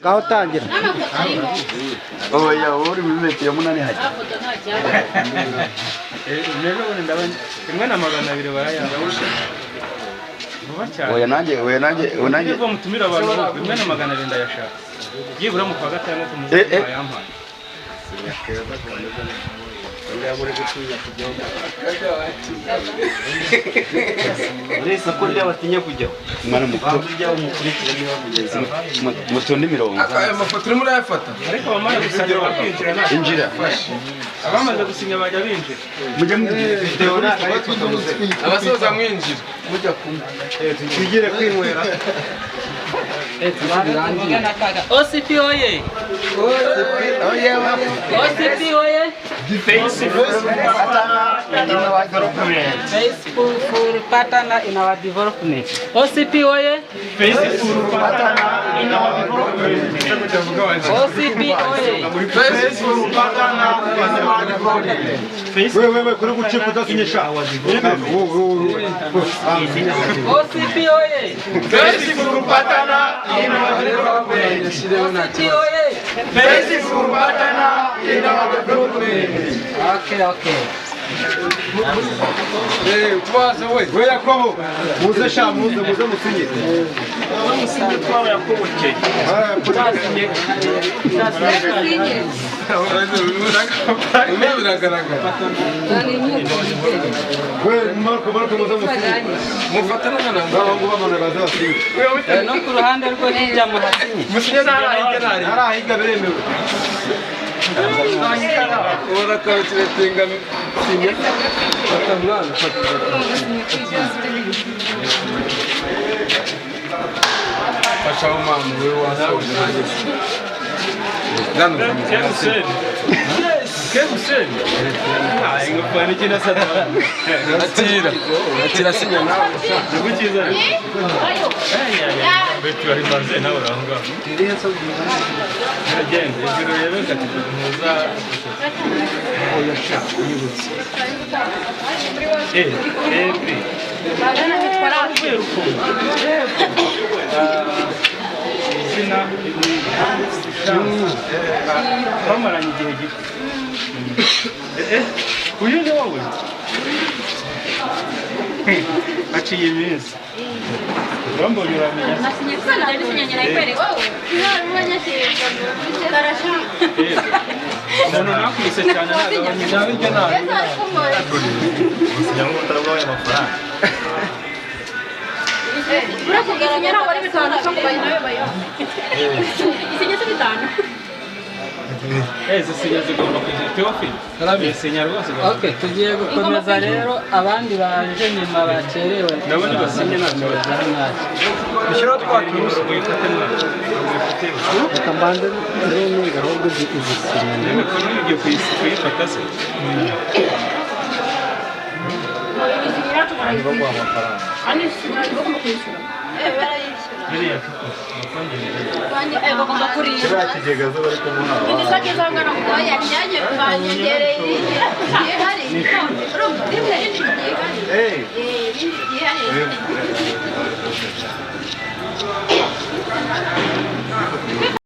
ngaho tangira. Oya uri mimete yamunani haje. Rero ndabona rimwe na 200 barayanga. Oya nanjye Niba mutumira abantu rimwe na 200 ndayashaka. Yibura mu kwa gatandatu mu yampaye. Uresa ko ndi abatinya kujya. Mwana mukuru Burya umukurikira niba kugeza. mutonde mirongo. Aya mafoto urimo urayafata. Ariko bamaze gusinya bakinjira nta. Injira. Abamaze gusinya bajya binjira. Mujye mwinjira. Video naka Abasoza mwinjira. mujya kumwe. Tugire kwinywera. OCP oye! OCP oye! Facebook for partner in our development. OCP oye! Facebook partner in our development. OCP oye! Wewe kuri gucika udasinyisha. OCP oye! Facebook partner in our development. OCP oye! Facebook partner in our development. Okay. Kubaza we. We Yakobo muze sha muze musinye. Umusingi twawe yakobokeye. Ume biragaragara. We Marko muze musinye. Mufatana na namba. Ngo bamana bazasinye. No ku ruhande rwo hirya mu hasinye. Musinye narahigenari. Arahiga biremewe. Ora ka tiretenga sinya. Fatamwana Fasha umama we wasaje. Gano. Kemsen. Ah, ingofani kina sata. Atira sinya nawe. Gukiza. Betu ari banze nawe uranga. Agenda, ijuru rero kati muza. Oyasha yibutse. Every. Bagana bitwara Izina bamaranye igihe gito. Uyu ni wowe? Aciye iminsi. Urambona uramenya? nasinye sana ari sinyanya nayikwere wowe ntabwo nyakirwa barasha Umuntu nakwise cyane nagabanya nabiryo nabi. Sinyamo utarabwaye amafaranga. urakugaragara wari bitanu cyo kubaye nawe bayo isinye se bitanu Sinya zigomba kugira Theophile. Sinya rwose. Okay, tugiye gukomeza rero abandi baje nyuma bakerewe. Ndabona basinye ntabwo bajya ntacyo. Bishyiraho twaturusi uyifate mwana. Reka mbanze rero ahubwo izisinya. N'imikono igiye kuyifata se. Baguha amafaranga. ani sinya bagomba kwishyura Biriya bagomba kurisha Kiriya kigega zo bari kumuha. Nisa kizangana kuba yanyaje banyegereye hari urumva rimwe rindi gihe Eh.